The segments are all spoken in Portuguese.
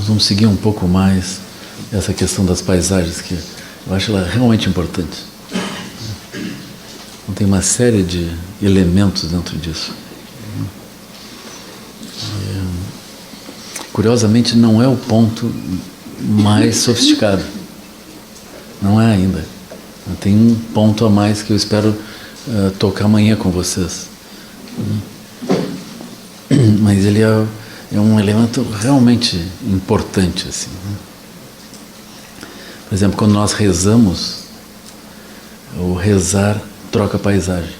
Nós vamos seguir um pouco mais essa questão das paisagens, que eu acho ela realmente importante. Então, tem uma série de elementos dentro disso. Curiosamente, não é o ponto mais sofisticado. Não é ainda. Tem um ponto a mais que eu espero tocar amanhã com vocês. Mas ele é um elemento realmente importante, assim. Por exemplo, quando nós rezamos, o rezar troca paisagem.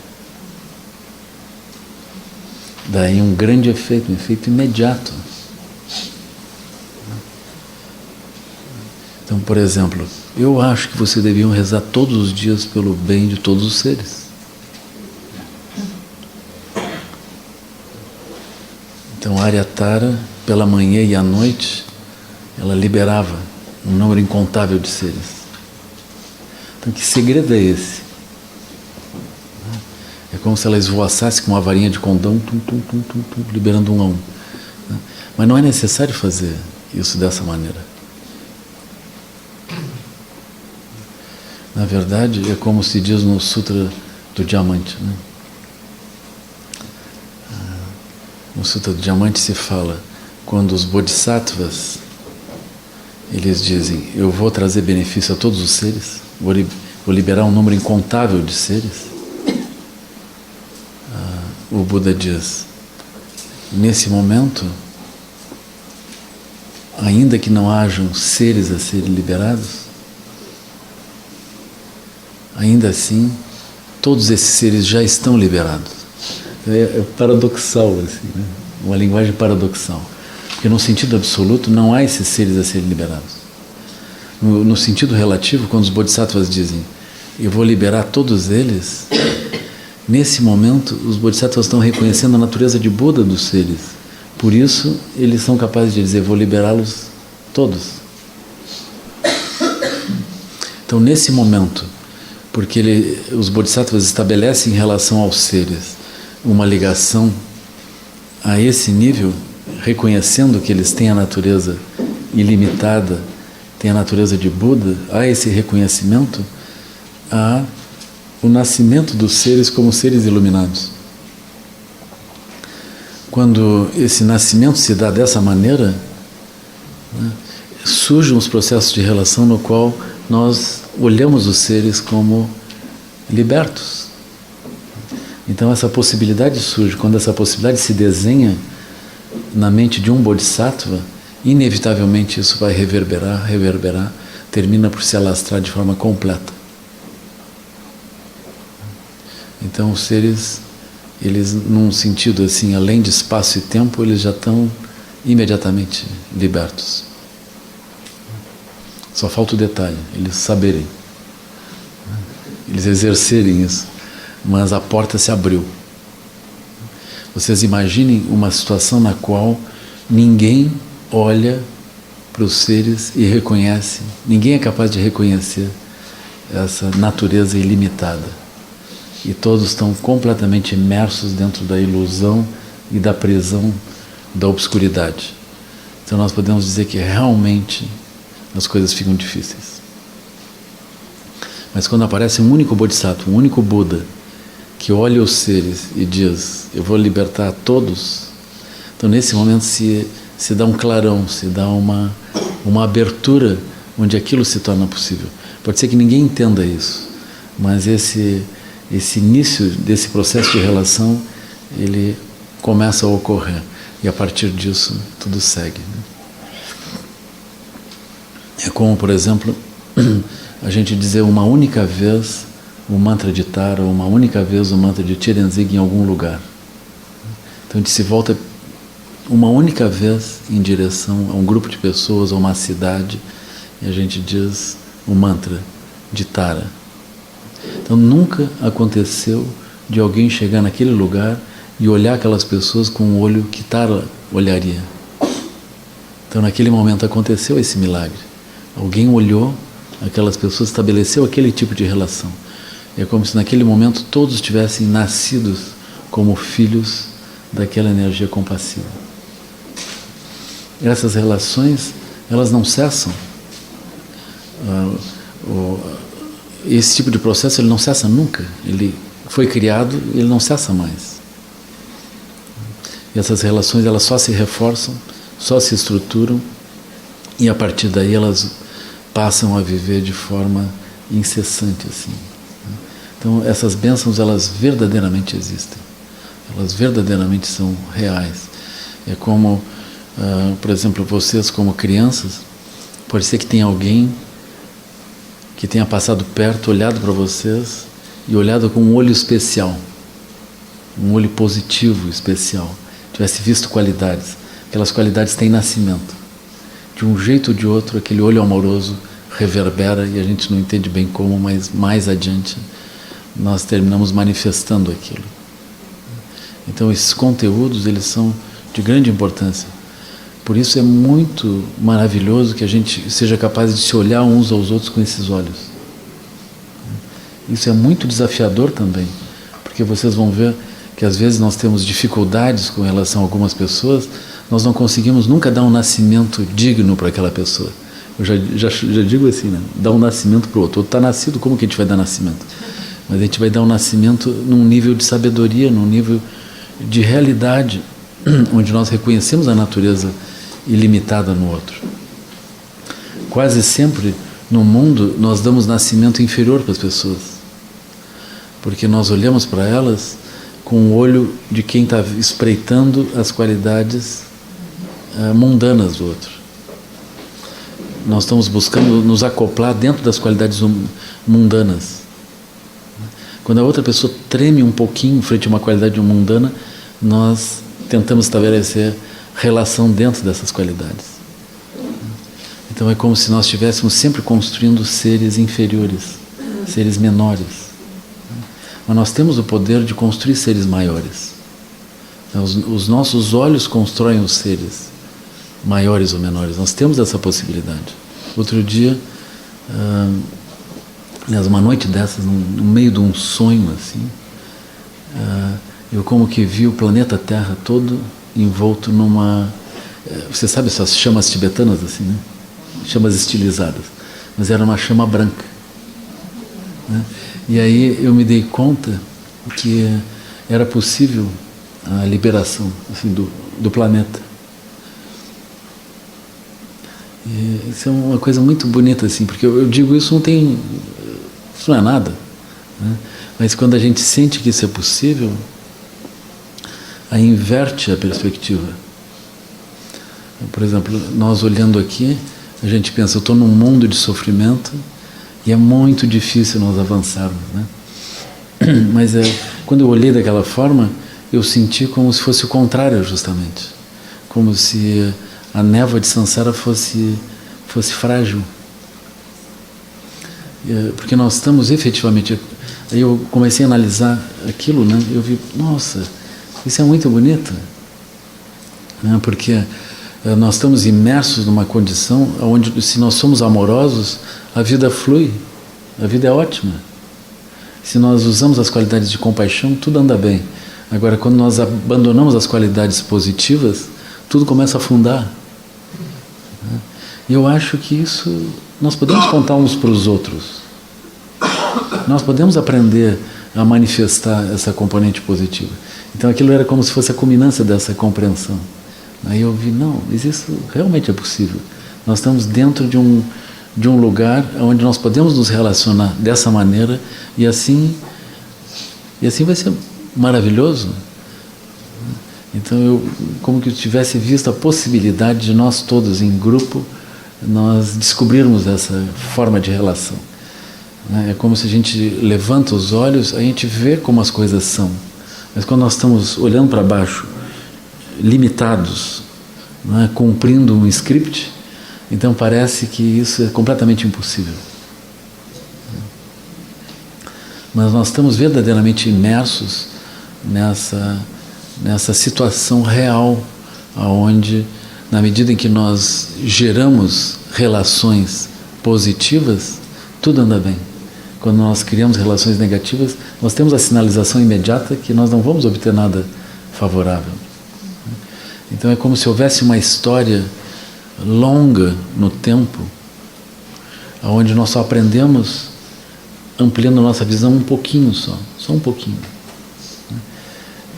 Daí um grande efeito, um efeito imediato. Então, por exemplo, eu acho que vocês deviam rezar todos os dias pelo bem de todos os seres. Então, a Aryatara, pela manhã e à noite, ela liberava um número incontável de seres. Então, que segredo é esse? É como se ela esvoaçasse com uma varinha de condão, liberando um a um. Mas não é necessário fazer isso dessa maneira. Na verdade, é como se diz no Sutra do Diamante. No Sutra do Diamante se fala, quando os Bodhisattvas, eles dizem, eu vou trazer benefício a todos os seres, vou liberar um número incontável de seres. O Buda diz, nesse momento, ainda que não hajam seres a serem liberados, ainda assim, todos esses seres já estão liberados. É paradoxal, assim, né? Uma linguagem paradoxal. Porque no sentido absoluto não há esses seres a serem liberados. No sentido relativo, quando os Bodhisattvas dizem, eu vou liberar todos eles, nesse momento os Bodhisattvas estão reconhecendo a natureza de Buda dos seres. Por isso, eles são capazes de dizer, vou liberá-los todos. Então, nesse momento, porque os Bodhisattvas estabelecem em relação aos seres uma ligação a esse nível, reconhecendo que eles têm a natureza ilimitada, têm a natureza de Buda, há esse reconhecimento, há o nascimento dos seres como seres iluminados. Quando esse nascimento se dá dessa maneira, surgem os processos de relação no qual nós olhamos os seres como libertos. Então essa possibilidade surge, quando essa possibilidade se desenha na mente de um Bodhisattva, inevitavelmente isso vai reverberar, termina por se alastrar de forma completa. Então os seres, eles num sentido assim, além de espaço e tempo, eles já estão imediatamente libertos. Só falta o detalhe, eles saberem, eles exercerem isso, mas a porta se abriu. Vocês imaginem uma situação na qual ninguém olha para os seres e reconhece, ninguém é capaz de reconhecer essa natureza ilimitada. E todos estão completamente imersos dentro da ilusão e da prisão da obscuridade. Então nós podemos dizer que realmente as coisas ficam difíceis. Mas quando aparece um único Bodhisattva, um único Buda, que olha os seres e diz, eu vou libertar todos, então nesse momento se dá um clarão, se dá uma abertura onde aquilo se torna possível. Pode ser que ninguém entenda isso, mas esse início desse processo de relação, ele começa a ocorrer, e a partir disso tudo segue. É como, por exemplo, a gente dizer uma única vez o mantra de Tara, uma única vez o mantra de Tirenzig em algum lugar. Então a gente se volta uma única vez em direção a um grupo de pessoas, a uma cidade, e a gente diz o mantra de Tara. Então nunca aconteceu de alguém chegar naquele lugar e olhar aquelas pessoas com o olho que Tara olharia. Então naquele momento aconteceu esse milagre. Alguém olhou aquelas pessoas, estabeleceu aquele tipo de relação. É como se naquele momento todos tivessem nascidos como filhos daquela energia compassiva. Essas relações elas não cessam. Esse tipo de processo ele não cessa nunca. Ele foi criado e ele não cessa mais. E essas relações elas só se reforçam, só se estruturam e a partir daí elas passam a viver de forma incessante assim. Então essas bênçãos elas verdadeiramente existem. Elas verdadeiramente são reais. É como, por exemplo, vocês como crianças, pode ser que tenha alguém que tenha passado perto, olhado para vocês e olhado com um olho especial, um olho positivo especial, tivesse visto qualidades. Aquelas qualidades têm nascimento. De um jeito ou de outro, aquele olho amoroso reverbera e a gente não entende bem como, mas mais adiante nós terminamos manifestando aquilo. Então esses conteúdos, eles são de grande importância. Por isso é muito maravilhoso que a gente seja capaz de se olhar uns aos outros com esses olhos. Isso é muito desafiador também, porque vocês vão ver que às vezes nós temos dificuldades com relação a algumas pessoas, nós não conseguimos nunca dar um nascimento digno para aquela pessoa. Eu já digo assim, né? Dar um nascimento para o outro. O outro está nascido, como que a gente vai dar nascimento? Mas a gente vai dar um nascimento num nível de sabedoria, num nível de realidade, onde nós reconhecemos a natureza ilimitada no outro. Quase sempre no mundo nós damos nascimento inferior para as pessoas, porque nós olhamos para elas com o olho de quem está espreitando as qualidades mundanas do outro. Nós estamos buscando nos acoplar dentro das qualidades mundanas. Quando a outra pessoa treme um pouquinho frente a uma qualidade mundana, nós tentamos estabelecer relação dentro dessas qualidades. Então é como se nós estivéssemos sempre construindo seres inferiores, seres menores. Mas nós temos o poder de construir seres maiores. Então, os nossos olhos constroem os seres maiores ou menores. Nós temos essa possibilidade. Outro dia, aliás, uma noite dessas, no meio de um sonho assim, eu como que vi o planeta Terra todo envolto numa... Você sabe essas chamas tibetanas assim, né? Chamas estilizadas. Mas era uma chama branca, né? E aí eu me dei conta que era possível a liberação assim, do planeta. E isso é uma coisa muito bonita assim, porque eu digo isso não é nada, né? Mas quando a gente sente que isso é possível, aí inverte a perspectiva. Por exemplo, nós olhando aqui, a gente pensa, eu estou num mundo de sofrimento e é muito difícil nós avançarmos, né? Mas quando eu olhei daquela forma, eu senti como se fosse o contrário justamente, como se a névoa de Sansara fosse frágil, porque nós estamos efetivamente... Aí eu comecei a analisar aquilo, né? Eu vi, nossa, isso é muito bonito, né? Porque nós estamos imersos numa condição onde, se nós somos amorosos, a vida flui, a vida é ótima. Se nós usamos as qualidades de compaixão, tudo anda bem. Agora, quando nós abandonamos as qualidades positivas, tudo começa a afundar. E eu acho que isso nós podemos contar uns para os outros. Nós podemos aprender a manifestar essa componente positiva. Então aquilo era como se fosse a culminância dessa compreensão. Aí eu vi, não, mas isso realmente é possível. Nós estamos dentro de um lugar onde nós podemos nos relacionar dessa maneira e assim vai ser maravilhoso. Então eu como que eu tivesse visto a possibilidade de nós todos em grupo nós descobrirmos essa forma de relação. É como se a gente levanta os olhos, a gente vê como as coisas são. Mas quando nós estamos olhando para baixo, limitados, né, cumprindo um script, então parece que isso é completamente impossível. Mas nós estamos verdadeiramente imersos nessa situação real, onde, na medida em que nós geramos relações positivas, tudo anda bem. Quando nós criamos relações negativas, nós temos a sinalização imediata que nós não vamos obter nada favorável. Então é como se houvesse uma história longa no tempo, onde nós só aprendemos ampliando a nossa visão um pouquinho só um pouquinho.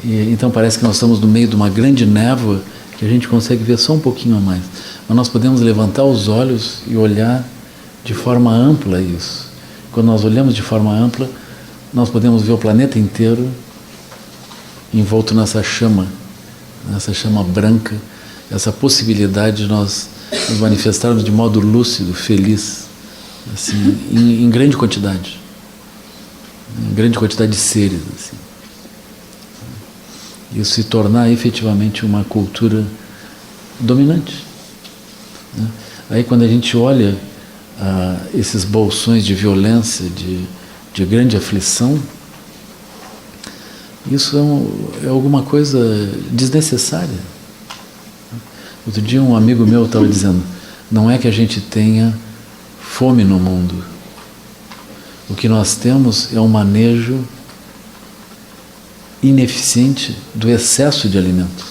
E, então parece que nós estamos no meio de uma grande névoa que a gente consegue ver só um pouquinho a mais. Mas nós podemos levantar os olhos e olhar de forma ampla isso. Quando nós olhamos de forma ampla, nós podemos ver o planeta inteiro envolto nessa chama branca, essa possibilidade de nós nos manifestarmos de modo lúcido, feliz, assim, em grande quantidade de seres, assim. Isso se tornar efetivamente uma cultura dominante, né? Aí quando a gente olha esses bolsões de violência, de grande aflição, isso é alguma coisa desnecessária. Outro dia um amigo meu estava dizendo, não é que a gente tenha fome no mundo, o que nós temos é um manejo ineficiente do excesso de alimentos.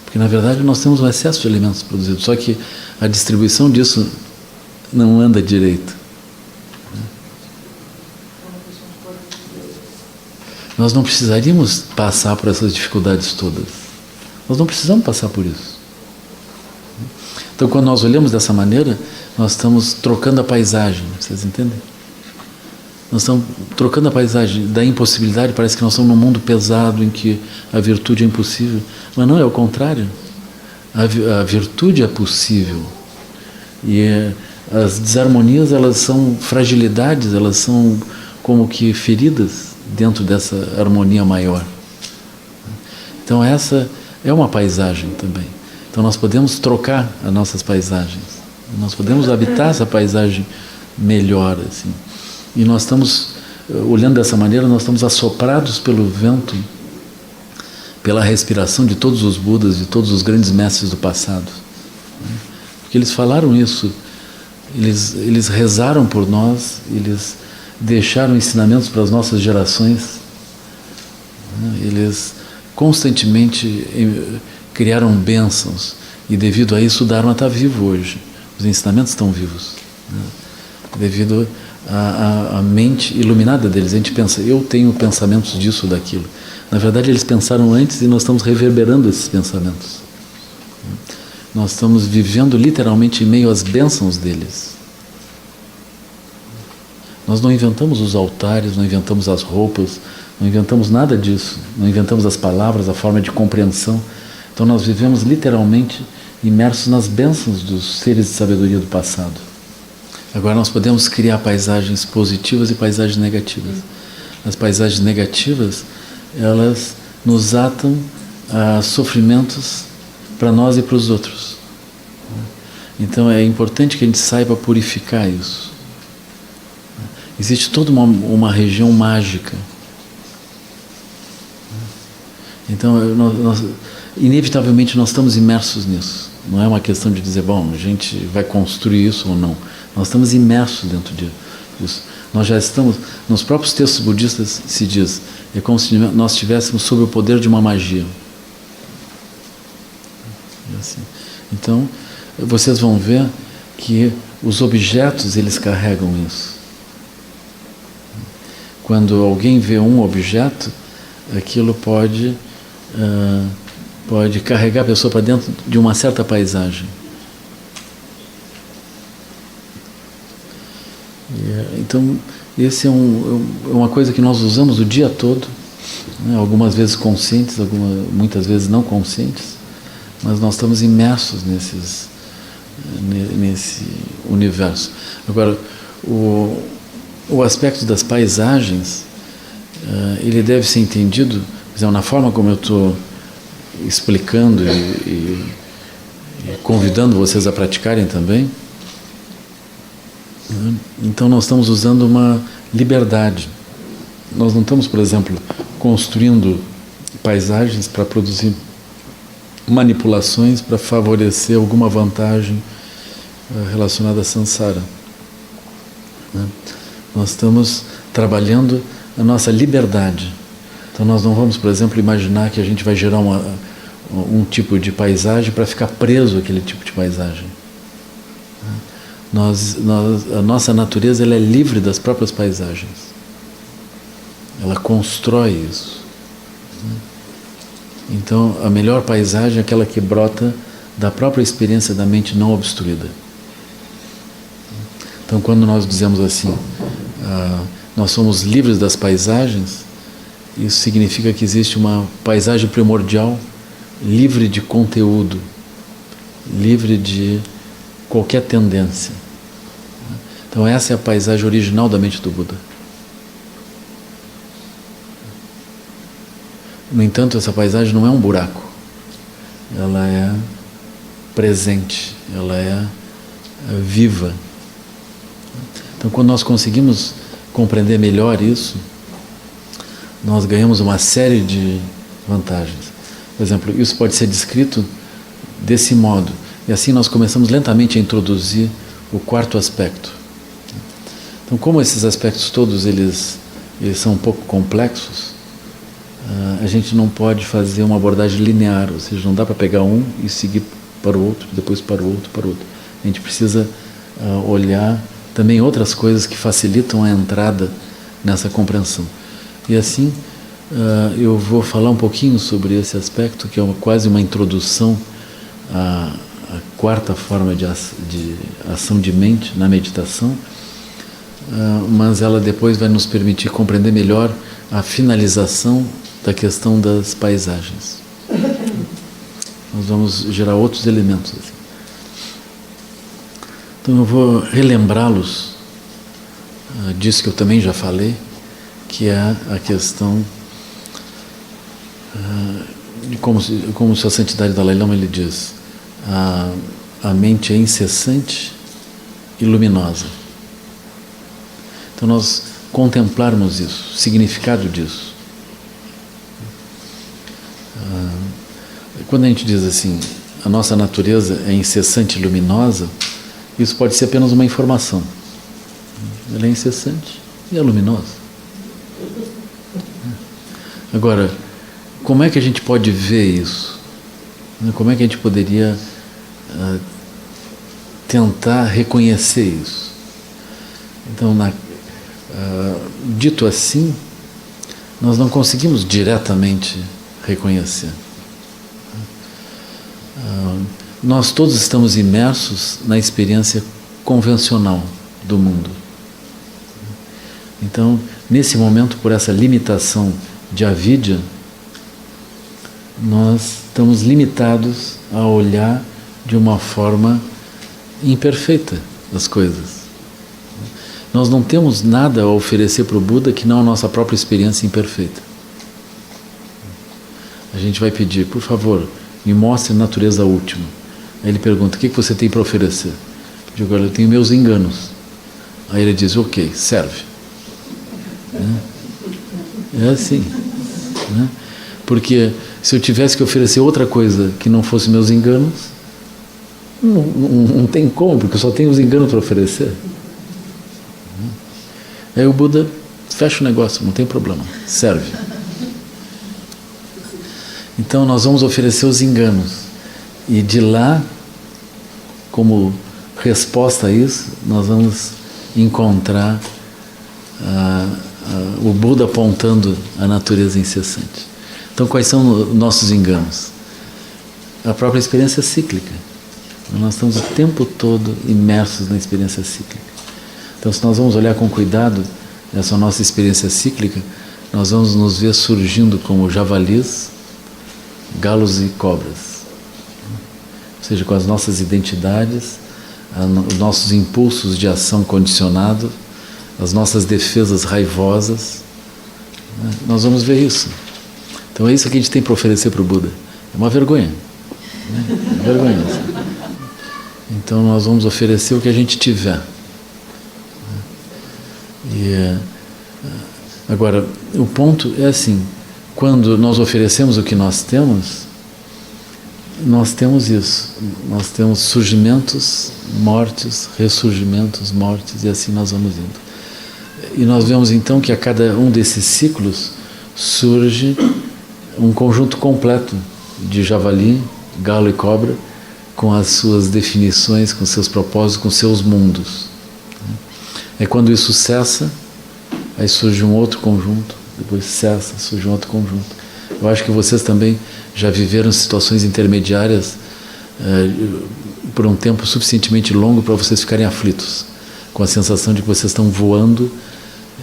Porque na verdade nós temos um excesso de alimentos produzidos, só que a distribuição disso não anda direito. Nós não precisaríamos passar por essas dificuldades todas. Nós não precisamos passar por isso. Então, quando nós olhamos dessa maneira, nós estamos trocando a paisagem, vocês entendem? Nós estamos trocando a paisagem da impossibilidade, parece que nós estamos num mundo pesado em que a virtude é impossível. Mas não, é o contrário. A virtude é possível. E as desarmonias, elas são fragilidades, elas são como que feridas dentro dessa harmonia maior. Então essa é uma paisagem também. Então nós podemos trocar as nossas paisagens, nós podemos habitar essa paisagem melhor, assim. E nós estamos, olhando dessa maneira, nós estamos assoprados pelo vento, pela respiração de todos os Budas, de todos os grandes mestres do passado. Porque eles falaram isso, eles rezaram por nós, eles deixaram ensinamentos para as nossas gerações, eles constantemente criaram bênçãos e devido a isso o Dharma está vivo hoje, os ensinamentos estão vivos, devido à mente iluminada deles. A gente pensa, eu tenho pensamentos disso ou daquilo, na verdade eles pensaram antes e nós estamos reverberando esses pensamentos, nós estamos vivendo literalmente em meio às bênçãos deles. Nós não inventamos os altares, não inventamos as roupas, não inventamos nada disso, não inventamos as palavras, a forma de compreensão. Então nós vivemos literalmente imersos nas bênçãos dos seres de sabedoria do passado. Agora nós podemos criar paisagens positivas e paisagens negativas. As paisagens negativas, elas nos atam a sofrimentos para nós e para os outros. Então é importante que a gente saiba purificar isso. Existe toda uma região mágica. Então, inevitavelmente nós estamos imersos nisso. Não é uma questão de dizer, bom, a gente vai construir isso ou não. Nós estamos imersos dentro disso. Nós já estamos, nos próprios textos budistas se diz, é como se nós estivéssemos sob o poder de uma magia. Assim. Então, vocês vão ver que os objetos, eles carregam isso. Quando alguém vê um objeto, aquilo pode carregar a pessoa para dentro de uma certa paisagem. Então, esse é uma coisa que nós usamos o dia todo, né? Algumas vezes conscientes, muitas vezes não conscientes, mas nós estamos imersos nesse universo. Agora, o aspecto das paisagens, ele deve ser entendido, na forma como eu estou explicando e convidando vocês a praticarem também. Então nós estamos usando uma liberdade. Nós não estamos, por exemplo, construindo paisagens para produzir manipulações para favorecer alguma vantagem relacionada a samsara. Nós estamos trabalhando a nossa liberdade. Então nós não vamos, por exemplo, imaginar que a gente vai gerar um tipo de paisagem para ficar preso àquele tipo de paisagem. A nossa natureza ela é livre das próprias paisagens. Ela constrói isso. Então, a melhor paisagem é aquela que brota da própria experiência da mente não obstruída. Então, quando nós dizemos assim, nós somos livres das paisagens, isso significa que existe uma paisagem primordial livre de conteúdo, livre de qualquer tendência. Então essa é a paisagem original da mente do Buda. No entanto, essa paisagem não é um buraco, ela é presente, ela é viva. Então quando nós conseguimos compreender melhor isso, nós ganhamos uma série de vantagens. Por exemplo, isso pode ser descrito desse modo. E assim nós começamos lentamente a introduzir o quarto aspecto. Então, como esses aspectos todos eles são um pouco complexos, a gente não pode fazer uma abordagem linear, ou seja, não dá para pegar um e seguir para o outro, depois para o outro, para o outro. A gente precisa olhar também outras coisas que facilitam a entrada nessa compreensão. E assim, eu vou falar um pouquinho sobre esse aspecto, que é quase uma introdução à quarta forma de ação de mente na meditação, mas ela depois vai nos permitir compreender melhor a finalização da questão das paisagens. Nós vamos gerar outros elementos. Então eu vou relembrá-los disso que eu também já falei, que é a questão de como Sua Santidade Dalai Lama ele diz, a mente é incessante e luminosa. Então nós contemplarmos isso, o significado disso. Quando a gente diz assim, a nossa natureza é incessante e luminosa, isso pode ser apenas uma informação. Ela é incessante e é luminosa. Agora, como é que a gente pode ver isso? Como é que a gente poderia tentar reconhecer isso? Então, dito assim, nós não conseguimos diretamente reconhecer. Nós todos estamos imersos na experiência convencional do mundo. Então, nesse momento, por essa limitação de avidya, nós estamos limitados a olhar de uma forma imperfeita as coisas. Nós não temos nada a oferecer para o Buda que não a nossa própria experiência imperfeita. A gente vai pedir, por favor, me mostre a natureza última. Aí ele pergunta, o que você tem para oferecer? Eu digo, olha, eu tenho meus enganos. Aí ele diz, ok, serve. É assim. Né? Porque se eu tivesse que oferecer outra coisa que não fosse meus enganos, não tem como, porque eu só tenho os enganos para oferecer. Aí o Buda fecha o negócio, não tem problema, serve. Então nós vamos oferecer os enganos. E de lá, como resposta a isso, nós vamos encontrar o Buda apontando a natureza incessante. Então, quais são nossos enganos? A própria experiência cíclica. Nós estamos o tempo todo imersos na experiência cíclica. Então, se nós vamos olhar com cuidado essa nossa experiência cíclica, nós vamos nos ver surgindo como javalis, galos e cobras. Ou seja, com as nossas identidades, os nossos impulsos de ação condicionados, as nossas defesas raivosas, nós vamos ver isso. Então é isso que a gente tem para oferecer para o Buda. É uma vergonha. É uma vergonha. Então nós vamos oferecer o que a gente tiver. Agora, o ponto é assim, quando nós oferecemos o que nós temos isso. Nós temos surgimentos, mortes, ressurgimentos, mortes, e assim nós vamos indo. E nós vemos então que a cada um desses ciclos surge um conjunto completo de javali, galo e cobra, com as suas definições, com seus propósitos, com seus mundos. É quando isso cessa, aí surge um outro conjunto, depois cessa, surge um outro conjunto. Eu acho que vocês também já viveram situações intermediárias por um tempo suficientemente longo para vocês ficarem aflitos, com a sensação de que vocês estão voando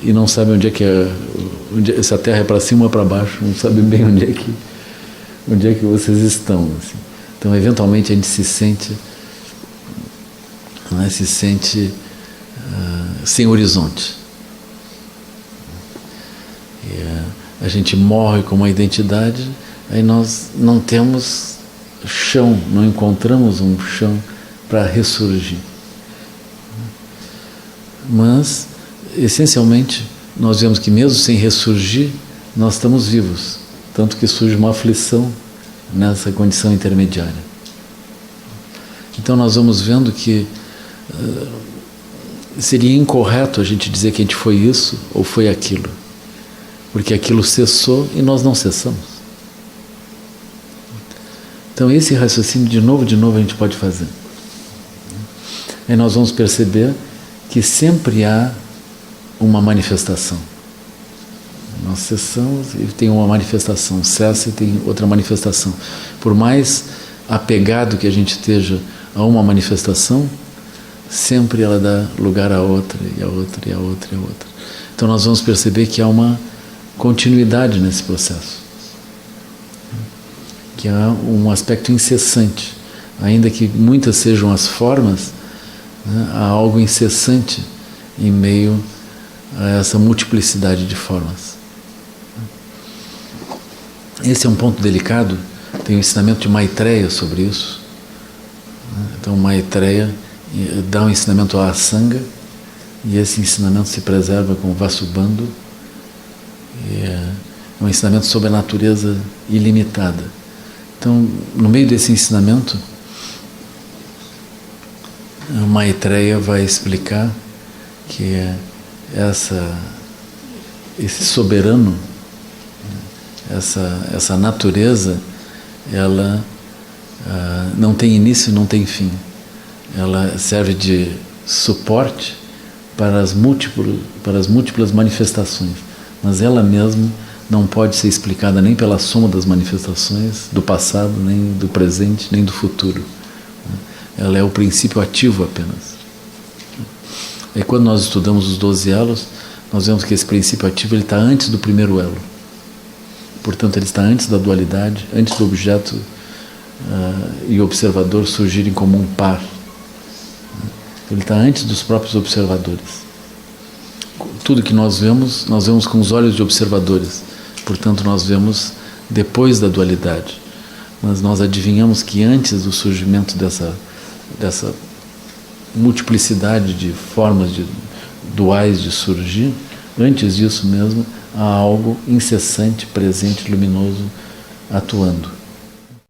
e não sabem onde é que é, se a Terra é para cima ou para baixo, não sabem bem onde é que vocês estão. Assim. Então, eventualmente, a gente se sente, sem horizonte. E, a gente morre com uma identidade, aí nós não temos chão, não encontramos um chão para ressurgir. Mas, essencialmente, nós vemos que mesmo sem ressurgir, nós estamos vivos, tanto que surge uma aflição nessa condição intermediária. Então nós vamos vendo que seria incorreto a gente dizer que a gente foi isso ou foi aquilo, porque aquilo cessou e nós não cessamos. Então esse raciocínio de novo a gente pode fazer. Aí nós vamos perceber que sempre há uma manifestação. Nós cessamos e tem uma manifestação, cessa e tem outra manifestação. Por mais apegado que a gente esteja a uma manifestação, sempre ela dá lugar a outra, e a outra, e a outra, e a outra. Então nós vamos perceber que há uma continuidade nesse processo, que há um aspecto incessante, ainda que muitas sejam as formas, né, há algo incessante em meio a essa multiplicidade de formas. Esse é um ponto delicado, tem o ensinamento de Maitreya sobre isso. Então Maitreya dá um ensinamento à Asanga, e esse ensinamento se preserva com Vasubandhu, e é um ensinamento sobre a natureza ilimitada. Então, no meio desse ensinamento, Maitreya vai explicar que esse soberano, essa natureza, ela não tem início e não tem fim. Ela serve de suporte para as múltiplas manifestações, mas ela mesma não pode ser explicada nem pela soma das manifestações do passado, nem do presente, nem do futuro. Ela é o princípio ativo apenas. E quando nós estudamos os 12 elos, nós vemos que esse princípio ativo ele está antes do primeiro elo. Portanto, ele está antes da dualidade, antes do objeto e o observador surgirem como um par. Ele está antes dos próprios observadores. Tudo que nós vemos com os olhos de observadores. Portanto, nós vemos depois da dualidade. Mas nós adivinhamos que antes do surgimento dessa multiplicidade de formas duais de surgir, antes disso mesmo, há algo incessante, presente, luminoso, atuando.